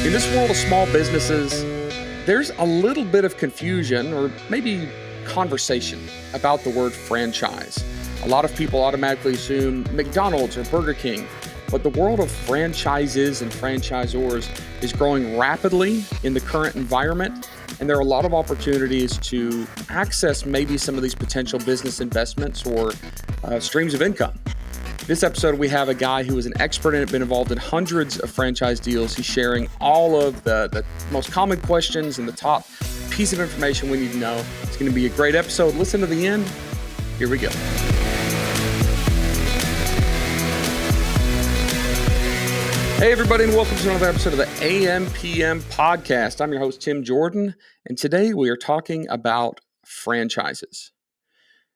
In this world of small businesses, there's a little bit of confusion or maybe conversation about the word franchise. A lot of people automatically assume McDonald's or Burger King, but the world of franchises and franchisors is growing rapidly in the current environment, and there are a lot of opportunities to access maybe some of these potential business investments or streams of income. This episode, we have a guy who is an expert in it, been involved in hundreds of franchise deals. He's sharing all of the most common questions and the top piece of information we need to know. It's going to be a great episode. Listen to the end. Here we go. Hey, everybody, and welcome to another episode of the AM/PM podcast. I'm your host, Tim Jordan, and today we are talking about franchises.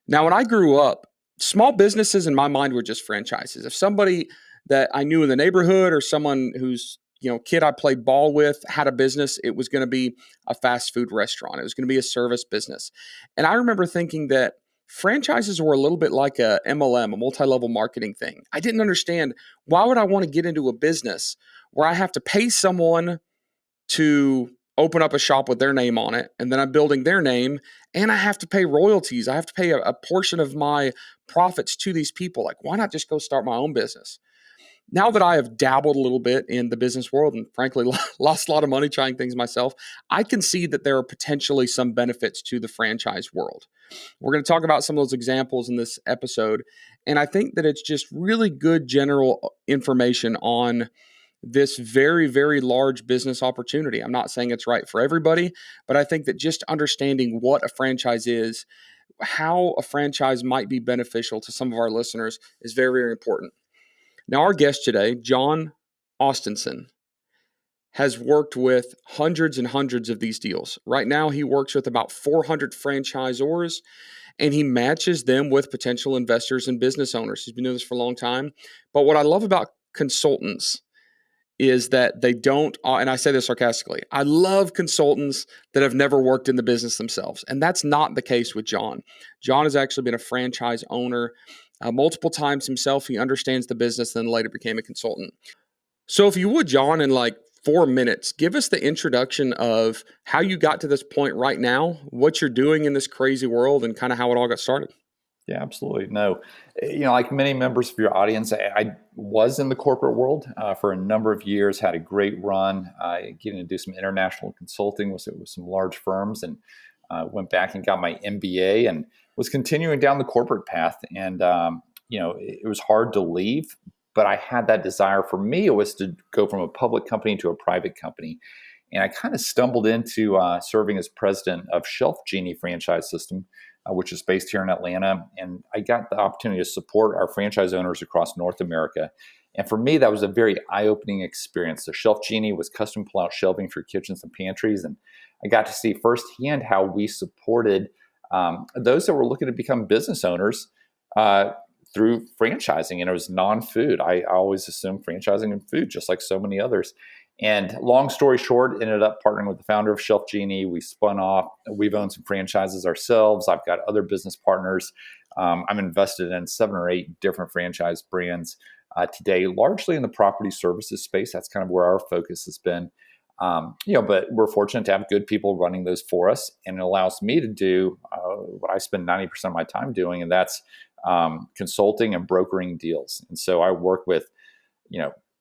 Now, when I grew up, small businesses in my mind were just franchises. If somebody that I knew in the neighborhood or someone whose kid I played ball with had a business, it was going to be a fast food restaurant. It was going to be a service business. And I remember thinking that franchises were a little bit like a MLM, a multi-level marketing thing. I didn't understand, why would I want to get into a business where I have to pay someone to open up a shop with their name on it, and then I'm building their name, and I have to pay royalties. I have to pay a portion of my profits to these people. Like, why not just go start my own business? Now that I have dabbled a little bit in the business world and frankly lost a lot of money trying things myself, I can see that there are potentially some benefits to the franchise world. We're going to talk about some of those examples in this episode, and I think that it's just really good general information on this very, very large business opportunity. I'm not saying it's right for everybody, but I think that just understanding what a franchise is, how a franchise might be beneficial to some of our listeners is very, very important. Now, our guest today, John Austenson, has worked with hundreds and hundreds of these deals. Right now, he works with about 400 franchisors, and he matches them with potential investors and business owners. He's been doing this for a long time. But what I love about consultants is that they don't, and I say this sarcastically, I love consultants that have never worked in the business themselves. And that's not the case with John. John has actually been a franchise owner multiple times himself. He understands the business, then later became a consultant. So if you would, John, in like 4 minutes, give us the introduction of how you got to this point right now, what you're doing in this crazy world, and kind of how it all got started. Yeah, absolutely. No, like many members of your audience, I was in the corporate world for a number of years, had a great run, getting to do some international consulting with some large firms, and went back and got my MBA and was continuing down the corporate path. And, it was hard to leave, but I had that desire. For me, it was to go from a public company to a private company. And I kind of stumbled into serving as president of Shelf Genie franchise system, which is based here in Atlanta. And I got the opportunity to support our franchise owners across North America. And for me, that was a very eye-opening experience. The Shelf Genie was custom pull-out shelving for kitchens and pantries. And I got to see firsthand how we supported those that were looking to become business owners through franchising. And it was non-food. I always assumed franchising in food, just like so many others. And long story short, ended up partnering with the founder of Shelf Genie. We spun off. We've owned some franchises ourselves. I've got other business partners. I'm invested in 7 or 8 different franchise brands today, largely in the property services space. That's kind of where our focus has been. But we're fortunate to have good people running those for us, and it allows me to do what I spend 90% of my time doing, and that's consulting and brokering deals. And so I work with,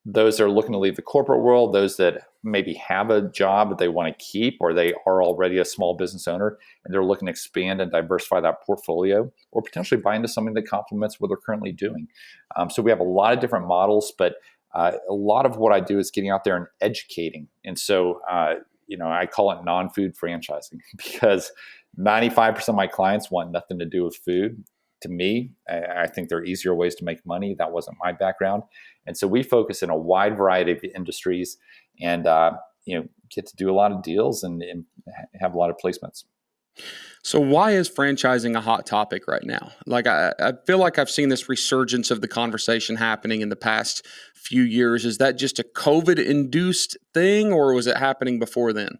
those that are looking to leave the corporate world, those that maybe have a job that they want to keep, or they are already a small business owner and they're looking to expand and diversify that portfolio, or potentially buy into something that complements what they're currently doing. So we have a lot of different models, but a lot of what I do is getting out there and educating. And so, I call it non-food franchising because 95% of my clients want nothing to do with food. To me, I think there are easier ways to make money. That wasn't my background. And so we focus in a wide variety of industries and, get to do a lot of deals and have a lot of placements. So why is franchising a hot topic right now? Like, I feel like I've seen this resurgence of the conversation happening in the past few years. Is that just a COVID-induced thing, or was it happening before then?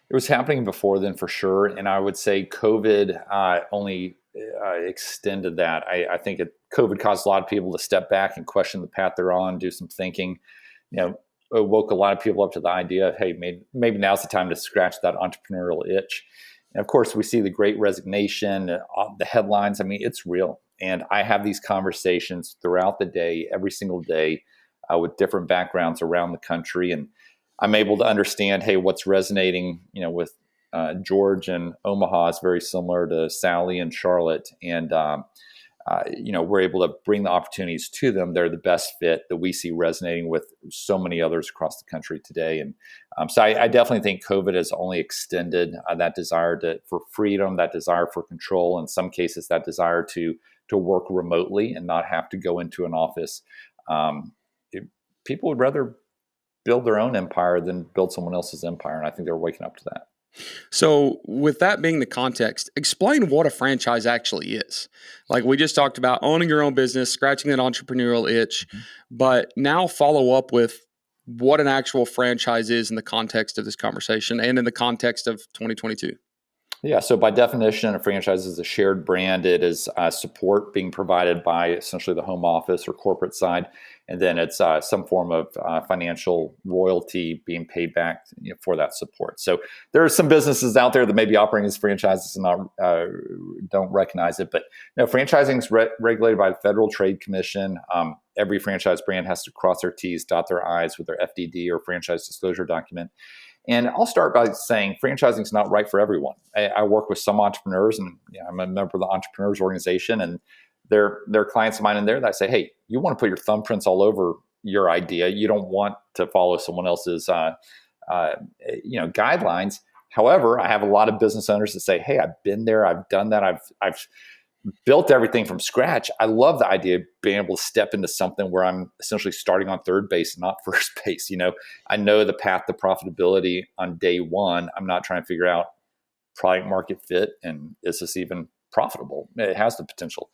It was happening before then for sure. And I would say COVID only extended that. I think COVID caused a lot of people to step back and question the path they're on, do some thinking. woke a lot of people up to the idea of, hey, maybe now's the time to scratch that entrepreneurial itch. And of course, we see the great resignation, the headlines. I mean, it's real. And I have these conversations throughout the day, every single day, with different backgrounds around the country. And I'm able to understand, hey, what's resonating, with George and Omaha is very similar to Sally and Charlotte. And, we're able to bring the opportunities to them. They're the best fit that we see resonating with so many others across the country today. And so I definitely think COVID has only extended that desire for freedom, that desire for control, in some cases, that desire to work remotely and not have to go into an office. People would rather build their own empire than build someone else's empire. And I think they're waking up to that. So with that being the context, explain what a franchise actually is. Like we just talked about owning your own business, scratching that entrepreneurial itch, but now follow up with what an actual franchise is in the context of this conversation and in the context of 2022. Yeah, so by definition, a franchise is a shared brand. It is support being provided by essentially the home office or corporate side, and then it's some form of financial royalty being paid back for that support. So there are some businesses out there that may be operating as franchises and not don't recognize it, but franchising is regulated by the Federal Trade Commission. Every franchise brand has to cross their T's, dot their I's with their FDD or franchise disclosure document. And I'll start by saying franchising is not right for everyone. I work with some entrepreneurs, and I'm a member of the Entrepreneurs Organization, and there are clients of mine in there that say, hey, you want to put your thumbprints all over your idea. You don't want to follow someone else's guidelines. However, I have a lot of business owners that say, hey, I've been there, I've done that, I've built everything from scratch. I love the idea of being able to step into something where I'm essentially starting on third base and not first base. I know the path to profitability on day one. I'm not trying to figure out product market fit and is this even profitable? It has the potential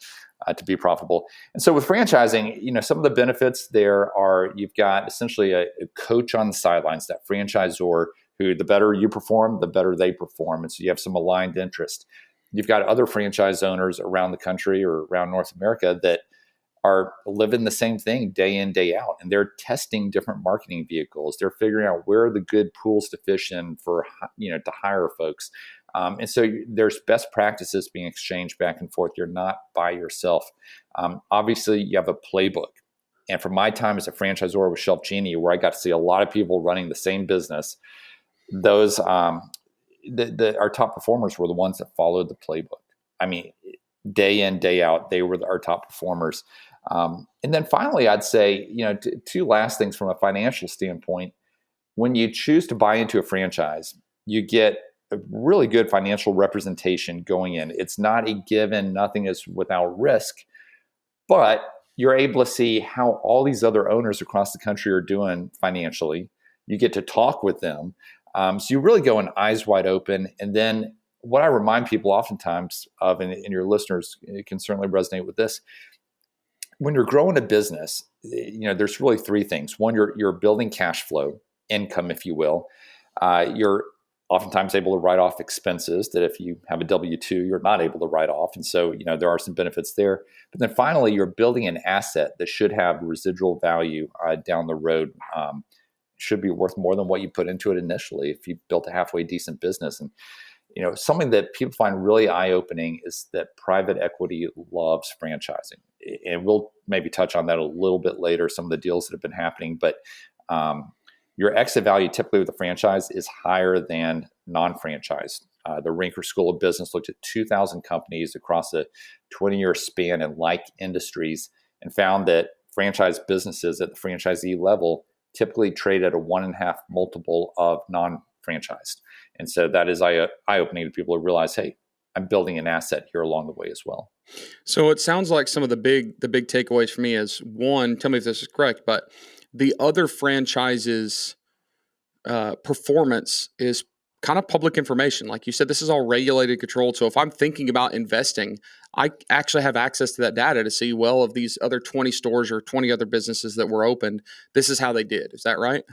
to be profitable. And so with franchising, some of the benefits there are you've got essentially a coach on the sidelines, that franchisor who the better you perform, the better they perform. And so you have some aligned interest. You've got other franchise owners around the country or around North America that are living the same thing day in, day out. And they're testing different marketing vehicles. They're figuring out where are the good pools to fish in for, to hire folks. And so there's best practices being exchanged back and forth. You're not by yourself. Obviously, you have a playbook. And from my time as a franchisor with Shelf Genie, where I got to see a lot of people running the same business, those our top performers were the ones that followed the playbook. I mean, day in, day out, they were our top performers. And then finally, I'd say, two last things from a financial standpoint. When you choose to buy into a franchise, you get a really good financial representation going in. It's not a given, nothing is without risk, but you're able to see how all these other owners across the country are doing financially. You get to talk with them. So you really go in eyes wide open. And then what I remind people oftentimes of, and your listeners can certainly resonate with this, when you're growing a business, there's really three things. One, you're building cash flow, income, if you will. You're oftentimes able to write off expenses that if you have a W-2, you're not able to write off. And so, there are some benefits there. But then finally, you're building an asset that should have residual value down the road. Should be worth more than what you put into it initially if you built a halfway decent business. And something that people find really eye-opening is that private equity loves franchising. And we'll maybe touch on that a little bit later, some of the deals that have been happening. But your exit value typically with a franchise is higher than non-franchised. The Rinker School of Business looked at 2,000 companies across a 20-year span in like industries and found that franchise businesses at the franchisee level typically trade at a 1.5 multiple of non-franchised. And so that is eye-opening to people who realize, hey, I'm building an asset here along the way as well. So it sounds like some of the big takeaways for me is, one, tell me if this is correct, but the other franchises performance is kind of public information. Like you said, this is all regulated, controlled. So if I'm thinking about investing, I actually have access to that data to see, well, of these other 20 stores or 20 other businesses that were opened, this is how they did. Is that right?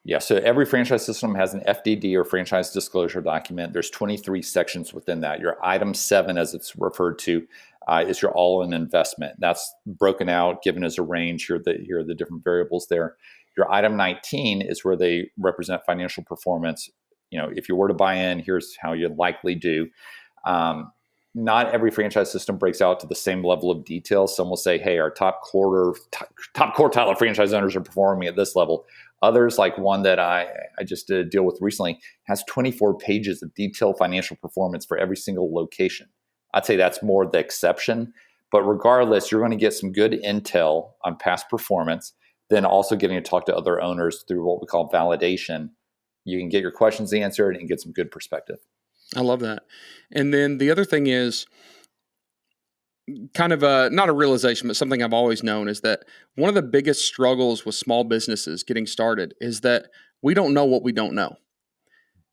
Yeah. So every franchise system has an FDD or franchise disclosure document. There's 23 sections within that. Your item 7, as it's referred to, is your all-in investment. That's broken out, given as a range. Here are the different variables there. Your item 19 is where they represent financial performance. If you were to buy in, here's how you'd likely do. Not every franchise system breaks out to the same level of detail. Some will say, hey, our top quartile of franchise owners are performing at this level. Others, like one that I just did a deal with recently, has 24 pages of detailed financial performance for every single location. I'd say that's more the exception. But regardless, you're going to get some good intel on past performance, then also getting to talk to other owners through what we call validation. You can get your questions answered and get some good perspective. I love that. And then the other thing is kind of not a realization, but something I've always known is that one of the biggest struggles with small businesses getting started is that we don't know what we don't know.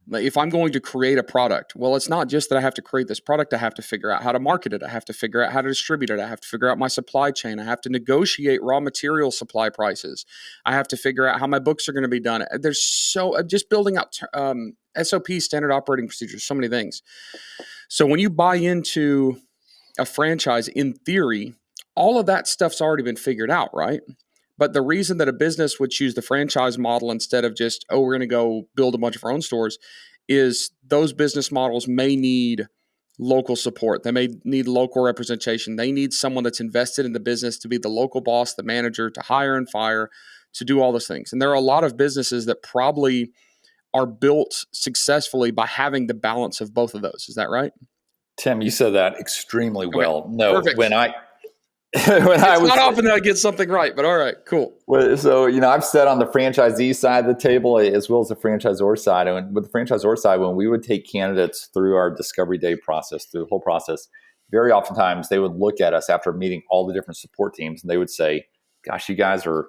Like if I'm going to create a product, well, it's not just that I have to create this product. I have to figure out how to market it. I have to figure out how to distribute it. I have to figure out my supply chain. I have to negotiate raw material supply prices. I have to figure out how my books are going to be done. There's just building up SOP, standard operating procedures, so many things. So when you buy into a franchise, in theory, all of that stuff's already been figured out, right? But the reason that a business would choose the franchise model instead of just, we're going to go build a bunch of our own stores is those business models may need local support. They may need local representation. They need someone that's invested in the business to be the local boss, the manager, to hire and fire, to do all those things. And there are a lot of businesses that probably are built successfully by having the balance of both of those. Is that right? Tim, you said that extremely well. Okay. No, Perfect. when I it's not often that I get something right, but all right, cool. Well, so I've sat on the franchisee side of the table as well as the franchisor side. And with the franchisor side, when we would take candidates through our discovery day process, through the whole process, very oftentimes they would look at us after meeting all the different support teams, and they would say, "Gosh, you guys are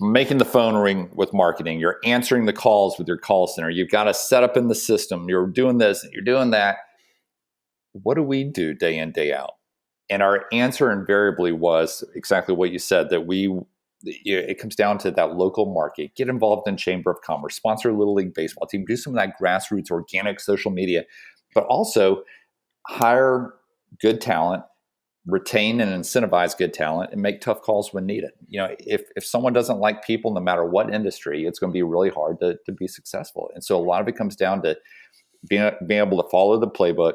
making the phone ring with marketing. You're answering the calls with your call center. You've got to set up in the system. You're doing this, you're doing that. What do we do day in, day out?" And our answer invariably was exactly what you said, that it comes down to that local market. Get involved in Chamber of Commerce, sponsor a Little League baseball team, do some of that grassroots organic social media, but also hire good talent, retain and incentivize good talent, and make tough calls when needed. If someone doesn't like people, no matter what industry, it's going to be really hard to be successful. And so a lot of it comes down to being able to follow the playbook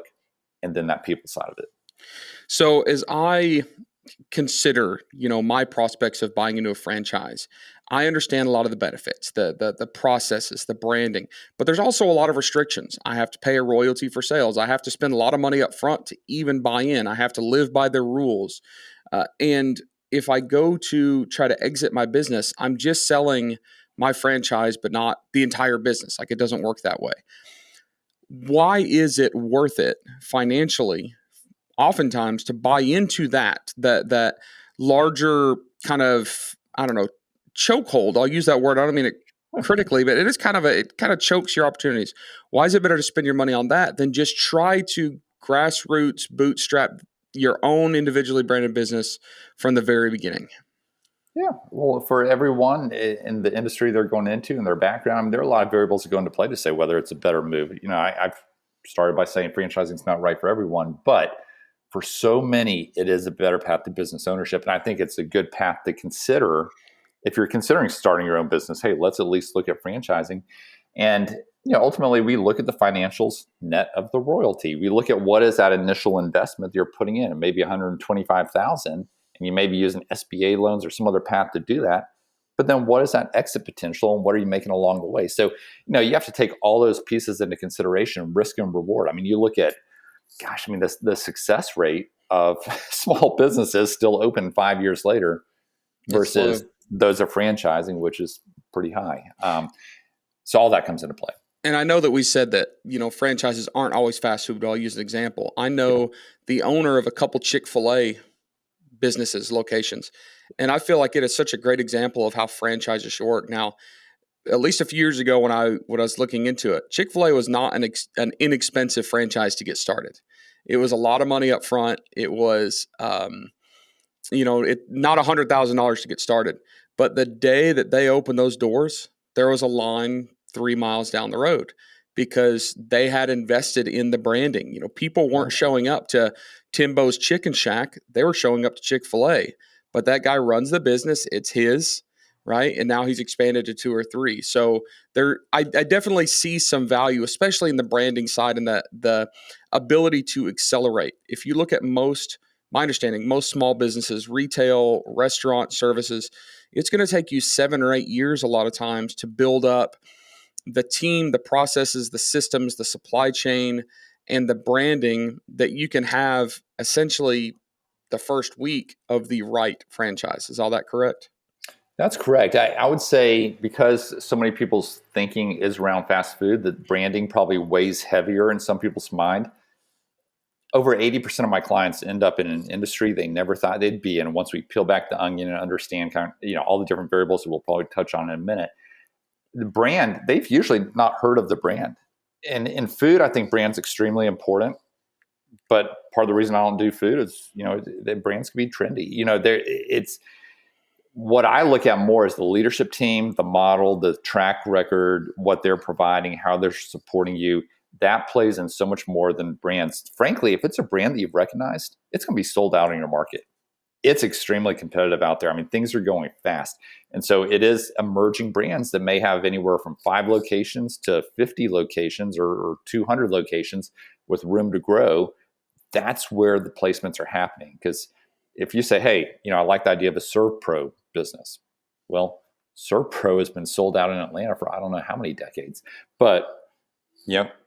and then that people side of it. So as I consider, my prospects of buying into a franchise, I understand a lot of the benefits, the processes, the branding, but there's also a lot of restrictions. I have to pay a royalty for sales. I have to spend a lot of money up front to even buy in. I have to live by their rules. And if I go to try to exit my business, I'm just selling my franchise, but not the entire business. Like it doesn't work that way. Why is it worth it financially oftentimes to buy into that larger kind of, I don't know, chokehold? I'll use that word. I don't mean it critically, but it kind of chokes your opportunities. Why is it better to spend your money on that than just try to grassroots bootstrap your own individually branded business from the very beginning? Yeah, well, for everyone in the industry they're going into and their background, there are a lot of variables that go into play to say whether it's a better move. I've started by saying franchising is not right for everyone, but for so many, it is a better path to business ownership. And I think it's a good path to consider if you're considering starting your own business. Hey, let's at least look at franchising. And ultimately, we look at the financials net of the royalty. We look at what is that initial investment that you're putting in, and maybe $125,000, and you may be using SBA loans or some other path to do that. But then what is that exit potential, and what are you making along the way? So, you have to take all those pieces into consideration, risk and reward. I mean, you look at, the success rate of small businesses still open 5 years later versus those of franchising, which is pretty high. So all that comes into play. And I know that we said that, franchises aren't always fast food, but I'll use an example. I know the owner of a couple Chick-fil-A businesses, locations, and I feel like it is such a great example of how franchises should work. Now, at least a few years ago when I was looking into it, Chick-fil-A was not an inexpensive franchise to get started. It was a lot of money up front. It was, not $100,000 to get started. But the day that they opened those doors, there was a line 3 miles down the road because they had invested in the branding. People weren't showing up to Timbo's Chicken Shack. They were showing up to Chick-fil-A. But that guy runs the business. It's his. right? And now he's expanded to 2 or 3. So I definitely see some value, especially in the branding side and the ability to accelerate. If you look at my understanding, most small businesses, retail, restaurant services, it's going to take you 7 or 8 years a lot of times to build up the team, the processes, the systems, the supply chain, and the branding that you can have essentially the first week of the right franchise. Is all that correct? That's correct. I would say because so many people's thinking is around fast food, that branding probably weighs heavier in some people's mind. Over 80% of my clients end up in an industry they never thought they'd be in. Once we peel back the onion and understand all the different variables that we'll probably touch on in a minute, the brand, they've usually not heard of the brand. And in food, I think brand's extremely important. But part of the reason I don't do food is, the brands can be trendy. It's what I look at more is the leadership team, the model, the track record, what they're providing, how they're supporting you. That plays in so much more than brands. Frankly, if it's a brand that you've recognized, it's going to be sold out in your market. It's extremely competitive out there. I mean, things are going fast. And so it is emerging brands that may have anywhere from 5 locations to 50 locations or 200 locations with room to grow. That's where the placements are happening. Because if you say, hey, I like the idea of a ServPro business. Well, ServPro has been sold out in Atlanta for I don't know how many decades. But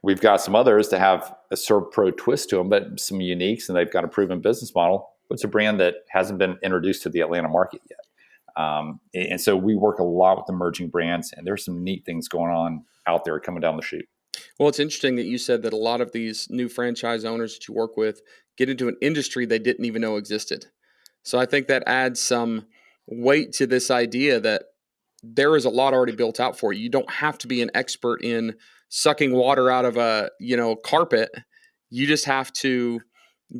we've got some others that have a ServPro twist to them, but some uniques, and they've got a proven business model. But it's a brand that hasn't been introduced to the Atlanta market yet. And so we work a lot with emerging brands, and there's some neat things going on out there coming down the chute. Well, it's interesting that you said that a lot of these new franchise owners that you work with get into an industry they didn't even know existed. So I think that adds some weight to this idea that there is a lot already built out for you. You don't have to be an expert in sucking water out of a, carpet. You just have to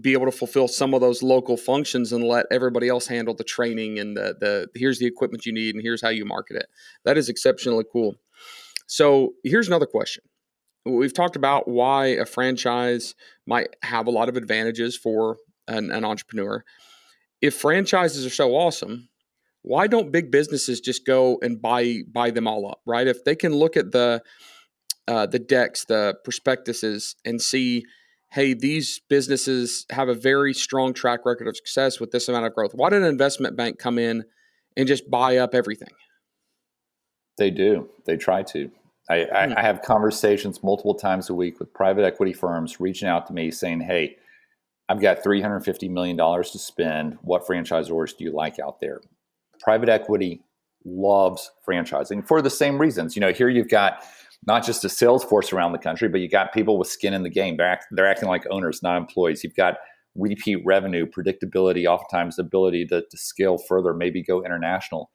be able to fulfill some of those local functions and let everybody else handle the training and the here's the equipment you need and here's how you market it. That is exceptionally cool. So here's another question. We've talked about why a franchise might have a lot of advantages for an entrepreneur. If franchises are so awesome, why don't big businesses just go and buy them all up, right? If they can look at the decks, the prospectuses, and see, hey, these businesses have a very strong track record of success with this amount of growth. Why did an investment bank come in and just buy up everything? They do. They try to. I have conversations multiple times a week with private equity firms reaching out to me saying, hey, I've got $350 million to spend. What franchisors do you like out there? Private equity loves franchising for the same reasons. Here you've got not just a sales force around the country, but you got people with skin in the game. They're acting like owners, not employees. You've got repeat revenue, predictability, oftentimes the ability to scale further, maybe go international.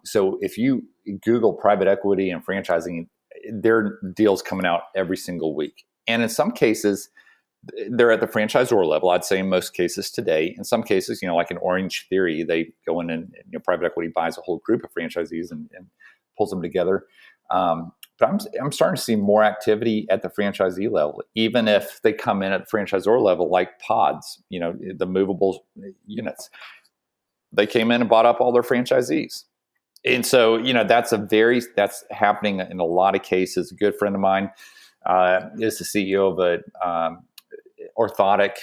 So if you Google private equity and franchising, there are deals coming out every single week. And in some cases, they're at the franchisor level. I'd say in most cases today. In some cases, like in Orange Theory, they go in and private equity buys a whole group of franchisees and pulls them together. But I'm starting to see more activity at the franchisee level, even if they come in at the franchisor level, like pods, the movable units. They came in and bought up all their franchisees. And so, that's happening in a lot of cases. A good friend of mine is the CEO of a orthotic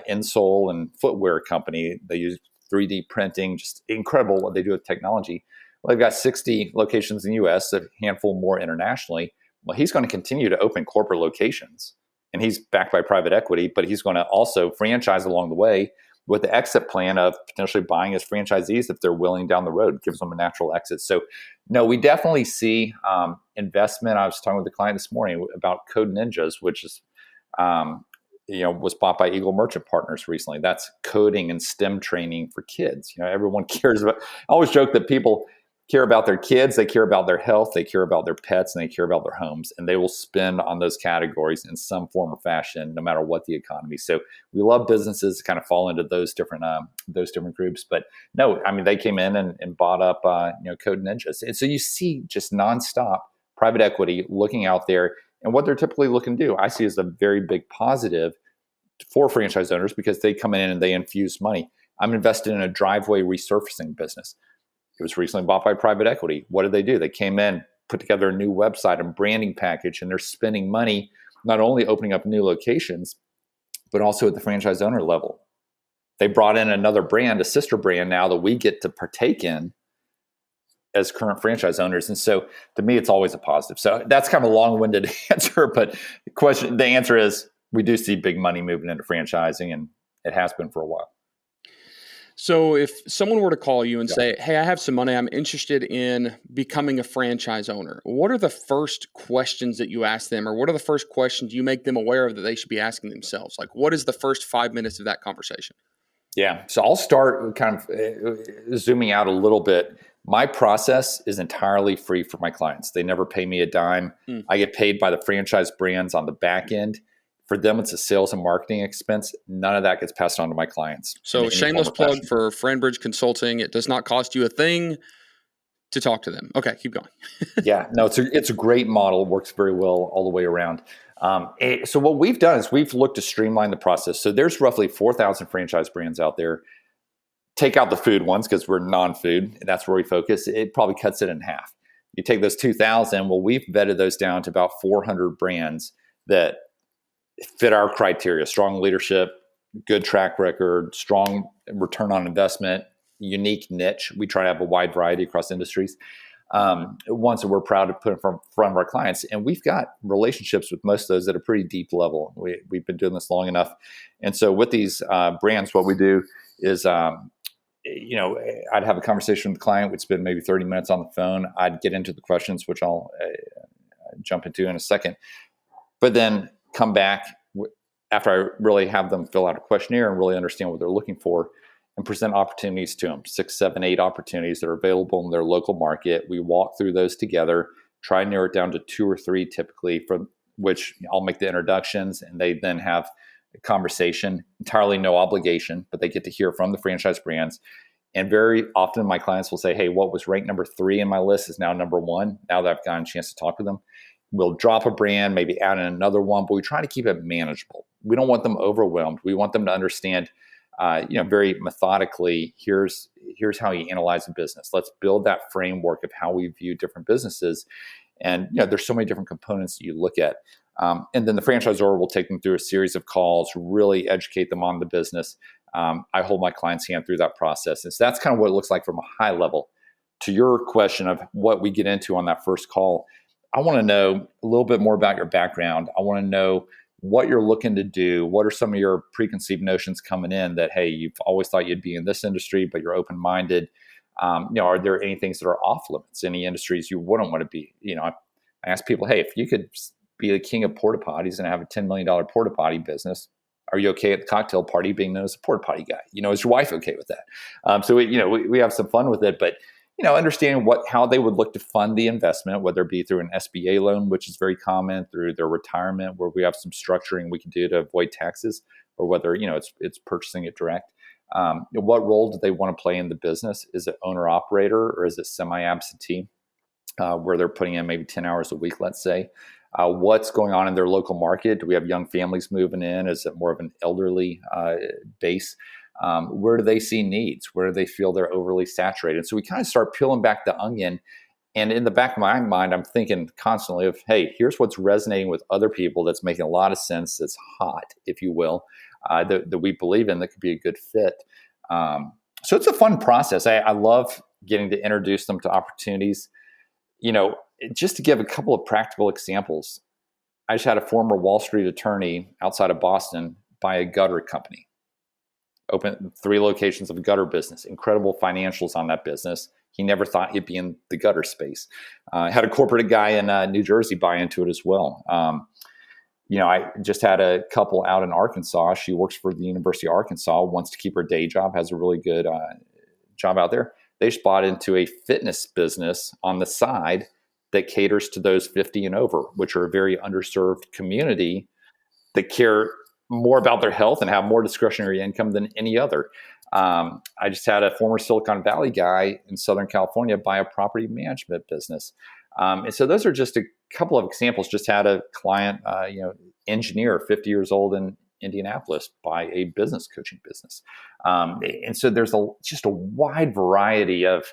insole and footwear company. They use 3D printing, just incredible what they do with technology. Well, they've got 60 locations in the U.S., a handful more internationally. Well, he's going to continue to open corporate locations, and he's backed by private equity, but he's going to also franchise along the way with the exit plan of potentially buying his franchisees if they're willing down the road. It gives them a natural exit. So, no, we definitely see investment. I was talking with a client this morning about Code Ninjas, which is was bought by Eagle Merchant Partners recently. That's coding and STEM training for kids. Everyone cares about. I always joke that people care about their kids, they care about their health, they care about their pets, and they care about their homes, and they will spend on those categories in some form or fashion, no matter what the economy. So we love businesses to kind of fall into those different groups. But no, I mean, they came in and bought up Code Ninjas, and so you see just nonstop private equity looking out there, and what they're typically looking to do, I see as a very big positive for franchise owners, because they come in and they infuse money. I'm invested in a driveway resurfacing business. It was recently bought by private equity. What did they do? They came in, put together a new website and branding package, and they're spending money not only opening up new locations, but also at the franchise owner level. They brought in another brand, a sister brand now that we get to partake in as current franchise owners. And so to me, it's always a positive. So that's kind of a long-winded answer, but the answer is we do see big money moving into franchising, and it has been for a while. So if someone were to call you and say, hey, I have some money, I'm interested in becoming a franchise owner, what are the first questions that you ask them, or what are the first questions you make them aware of that they should be asking themselves? Like, what is the first 5 minutes of that conversation? Yeah. So I'll start kind of zooming out a little bit. My process is entirely free for my clients. They never pay me a dime. I get paid by the franchise brands on the back end. For them, it's a sales and marketing expense. None of that gets passed on to my clients. So shameless plug for FriendBridge Consulting. It does not cost you a thing to talk to them. Okay, keep going. Yeah, no, it's a great model. It works very well all the way around. So what we've done is we've looked to streamline the process. So there's roughly 4,000 franchise brands out there. Take out the food ones because we're non-food, and that's where we focus. It probably cuts it in half. You take those 2,000, well, we've vetted those down to about 400 brands that fit our criteria: strong leadership, good track record, strong return on investment, unique niche. We try to have a wide variety across industries. Ones that we're proud to put in front of our clients. And we've got relationships with most of those at a pretty deep level. We've been doing this long enough. And so with these brands, what we do is, I'd have a conversation with the client. We'd spend maybe 30 minutes on the phone. I'd get into the questions, which I'll jump into in a second. But then come back after I really have them fill out a questionnaire and really understand what they're looking for, and present opportunities to them, 6, 7, 8 opportunities that are available in their local market. We walk through those together, try and narrow it down to 2 or 3 typically, from which I'll make the introductions, and they then have a conversation, entirely no obligation, but they get to hear from the franchise brands. And very often my clients will say, hey, what was ranked number 3 in my list is now number 1, now that I've gotten a chance to talk to them. We'll drop a brand, maybe add in another one, but we try to keep it manageable. We don't want them overwhelmed. We want them to understand, very methodically, here's how you analyze a business. Let's build that framework of how we view different businesses. And there's so many different components that you look at. And then the franchisor will take them through a series of calls, really educate them on the business. I hold my client's hand through that process. And so that's kind of what it looks like from a high level. To your question of what we get into on that first call, I want to know a little bit more about your background. I want to know what you're looking to do. What are some of your preconceived notions coming in that, hey, you've always thought you'd be in this industry, but you're open-minded? Are there any things that are off limits? Any industries you wouldn't want to be? I ask people, hey, if you could be the king of porta potties and have a $10 million porta potty business, are you okay at the cocktail party being known as a porta potty guy? Is your wife okay with that? So we have some fun with it, but understanding how they would look to fund the investment, whether it be through an SBA loan, which is very common, through their retirement, where we have some structuring we can do to avoid taxes, or whether it's purchasing it direct. What role do they want to play in the business? Is it owner operator, or is it semi-absentee, where they're putting in maybe 10 hours a week, let's say? What's going on in their local market? Do we have young families moving in? Is it more of an elderly base? Where do they see needs? Where do they feel they're overly saturated? So we kind of start peeling back the onion. And in the back of my mind, I'm thinking constantly of, hey, here's what's resonating with other people that's making a lot of sense, that's hot, if you will, that we believe in, that could be a good fit. So it's a fun process. I love getting to introduce them to opportunities. Just to give a couple of practical examples, I just had a former Wall Street attorney outside of Boston buy a gutter company. Open 3 locations of a gutter business, incredible financials on that business. He never thought he'd be in the gutter space. Had a corporate guy in New Jersey buy into it as well. I just had a couple out in Arkansas. She works for the University of Arkansas, wants to keep her day job, has a really good job out there. They just bought into a fitness business on the side that caters to those 50 and over, which are a very underserved community that care more about their health and have more discretionary income than any other. I just had a former Silicon Valley guy in Southern California buy a property management business. And so those are just a couple of examples. Just had a client, engineer, 50 years old in Indianapolis, buy a business coaching business. And so there's just a wide variety of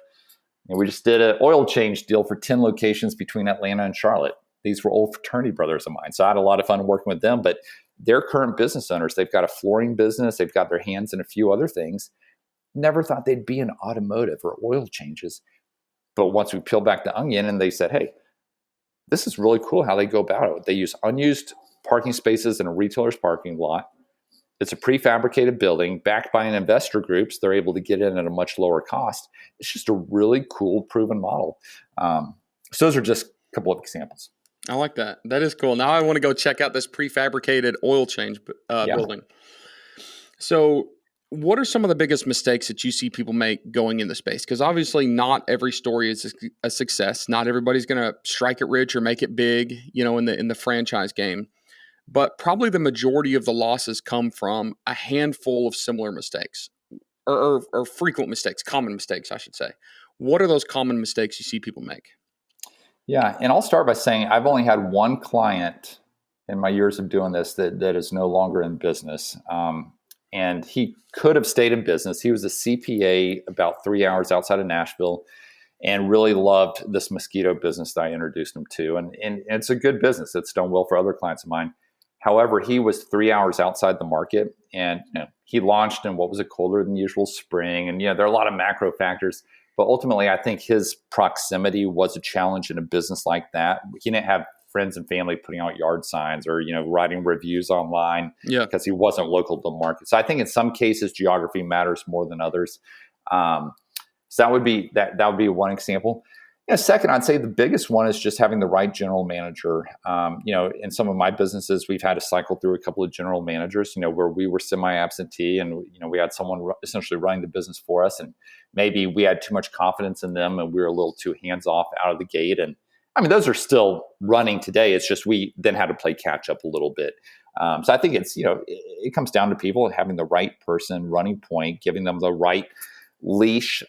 And we just did an oil change deal for 10 locations between Atlanta and Charlotte. These were old fraternity brothers of mine. So I had a lot of fun working with them, but they're current business owners. They've got a flooring business. They've got their hands in a few other things. Never thought they'd be in automotive or oil changes. But once we peeled back the onion and they said, hey, this is really cool how they go about it. They use unused parking spaces in a retailer's parking lot. It's a prefabricated building backed by an investor group, so they're able to get in at a much lower cost. It's just a really cool, proven model. So those are just a couple of examples. I like that. That is cool. Now I want to go check out this prefabricated oil change building. So what are some of the biggest mistakes that you see people make going in the space? Because obviously not every story is a success. Not everybody's going to strike it rich or make it big, in the franchise game. But probably the majority of the losses come from a handful of similar mistakes or frequent mistakes, common mistakes, I should say. What are those common mistakes you see people make? Yeah, and I'll start by saying I've only had one client in my years of doing this that is no longer in business. And he could have stayed in business. He was a CPA about 3 hours outside of Nashville and really loved this mosquito business that I introduced him to. And it's a good business. It's done well for other clients of mine. However, he was 3 hours outside the market, and he launched in what was a colder than usual spring. And there are a lot of macro factors, but ultimately, I think his proximity was a challenge in a business like that. He didn't have friends and family putting out yard signs or writing reviews online because he wasn't local to the market. So I think in some cases, geography matters more than others. So that would be one example. Second, I'd say the biggest one is just having the right general manager. In some of my businesses, we've had to cycle through a couple of general managers, where we were semi-absentee and, we had someone essentially running the business for us. And maybe we had too much confidence in them and we were a little too hands-off out of the gate. And I mean, those are still running today. It's just we then had to play catch up a little bit. So I think it's, it comes down to people having the right person running point, giving them the right leash.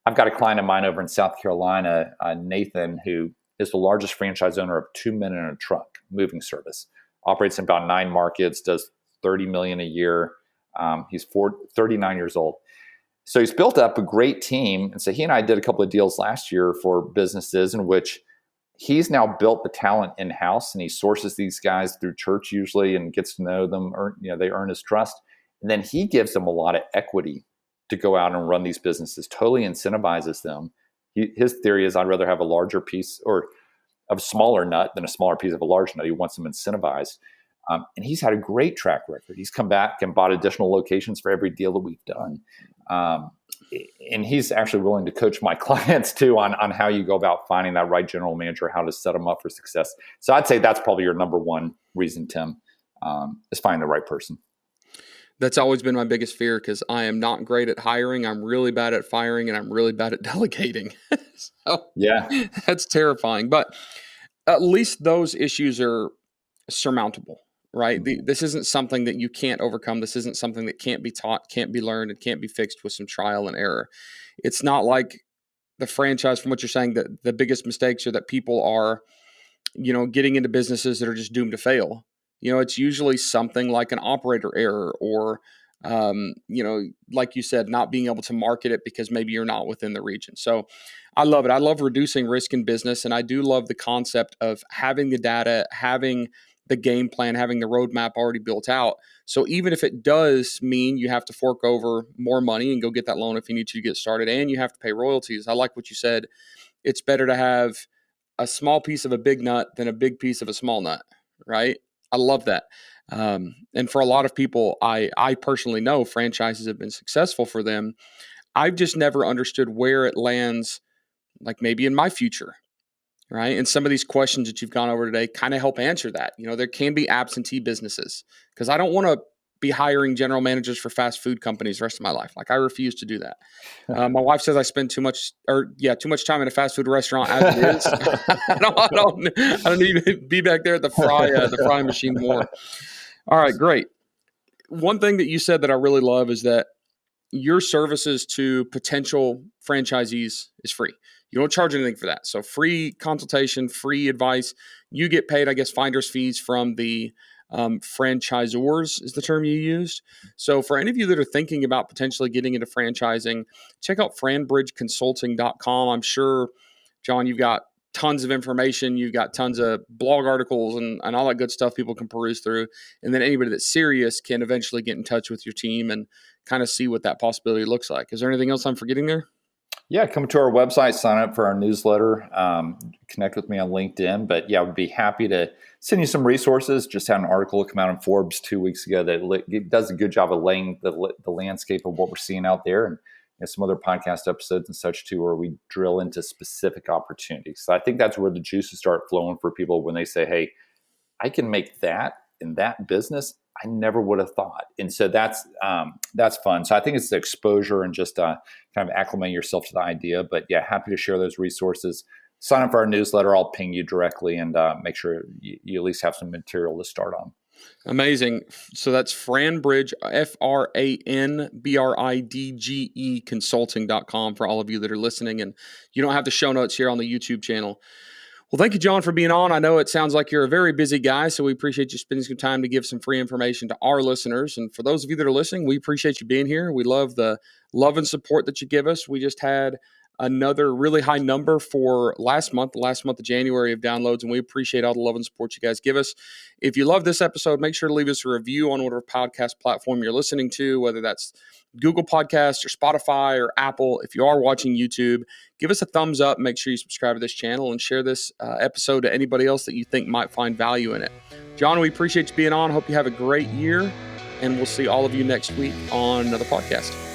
I've got a client of mine over in South Carolina, Nathan, who is the largest franchise owner of 2 Men in a Truck moving service. Operates in about 9 markets, does $30 million a year. He's 39 years old. So he's built up a great team. And so he and I did a couple of deals last year for businesses in which he's now built the talent in-house, and he sources these guys through church usually and gets to know them. They earn his trust. And then he gives them a lot of equity to go out and run these businesses, totally incentivizes them. His theory is I'd rather have a larger piece or of a smaller nut than a smaller piece of a large nut. He wants them incentivized. And he's had a great track record. He's come back and bought additional locations for every deal that we've done. And he's actually willing to coach my clients too on how you go about finding that right general manager, how to set them up for success. So I'd say that's probably your number one reason, Tim, is finding the right person. That's always been my biggest fear because I am not great at hiring. I'm really bad at firing, and I'm really bad at delegating. So yeah, that's terrifying. But at least those issues are surmountable, right? Mm-hmm. This isn't something that you can't overcome. This isn't something that can't be taught, can't be learned, and can't be fixed with some trial and error. It's not like the franchise, from what you're saying, that the biggest mistakes are that people are, getting into businesses that are just doomed to fail. It's usually something like an operator error or, like you said, not being able to market it because maybe you're not within the region. So I love it. I love reducing risk in business. And I do love the concept of having the data, having the game plan, having the roadmap already built out. So even if it does mean you have to fork over more money and go get that loan if you need to get started, and you have to pay royalties, I like what you said. It's better to have a small piece of a big nut than a big piece of a small nut, right? I love that. And for a lot of people, I personally know franchises have been successful for them. I've just never understood where it lands, like maybe in my future, right? And some of these questions that you've gone over today kind of help answer that. There can be absentee businesses because I don't want to be hiring general managers for fast food companies the rest of my life. Like I refuse to do that. My wife says I spend too much time in a fast food restaurant as it is. I don't need to be back there at the fry machine more. All right, great. One thing that you said that I really love is that your services to potential franchisees is free. You don't charge anything for that. So free consultation, free advice. You get paid, I guess, finder's fees from the Franchisors is the term you used. So for any of you that are thinking about potentially getting into franchising, check out franbridgeconsulting.com. I'm sure, John, you've got tons of information. You've got tons of blog articles and all that good stuff people can peruse through. And then anybody that's serious can eventually get in touch with your team and kind of see what that possibility looks like. Is there anything else I'm forgetting there? Yeah, come to our website, sign up for our newsletter, connect with me on LinkedIn. But yeah, we'd be happy to send you some resources. Just had an article come out in Forbes 2 weeks ago that does a good job of laying the landscape of what we're seeing out there, and some other podcast episodes and such too, where we drill into specific opportunities. So I think that's where the juices start flowing for people when they say, "Hey, I can make that in that business. I never would have thought." And so that's fun. So I think it's the exposure and just kind of acclimate yourself to the idea. But yeah, happy to share those resources. Sign up for our newsletter. I'll ping you directly and make sure you at least have some material to start on. Amazing. So that's Franbridge, FRANBRIDGE consulting.com for all of you that are listening. And you don't have the show notes here on the YouTube channel. Well, thank you, John, for being on. I know it sounds like you're a very busy guy, so we appreciate you spending some time to give some free information to our listeners. And for those of you that are listening, we appreciate you being here. We love the love and support that you give us. We just had another really high number for the last month of January of downloads, and we appreciate all the love and support you guys give us. If you love this episode, make sure to leave us a review on whatever podcast platform you're listening to, whether that's Google Podcasts or Spotify or Apple. If you are watching YouTube, give us a thumbs up. Make sure you subscribe to this channel and share this episode to anybody else that you think might find value in it. John, we appreciate you being on. Hope you have a great year, and we'll see all of you next week on another podcast.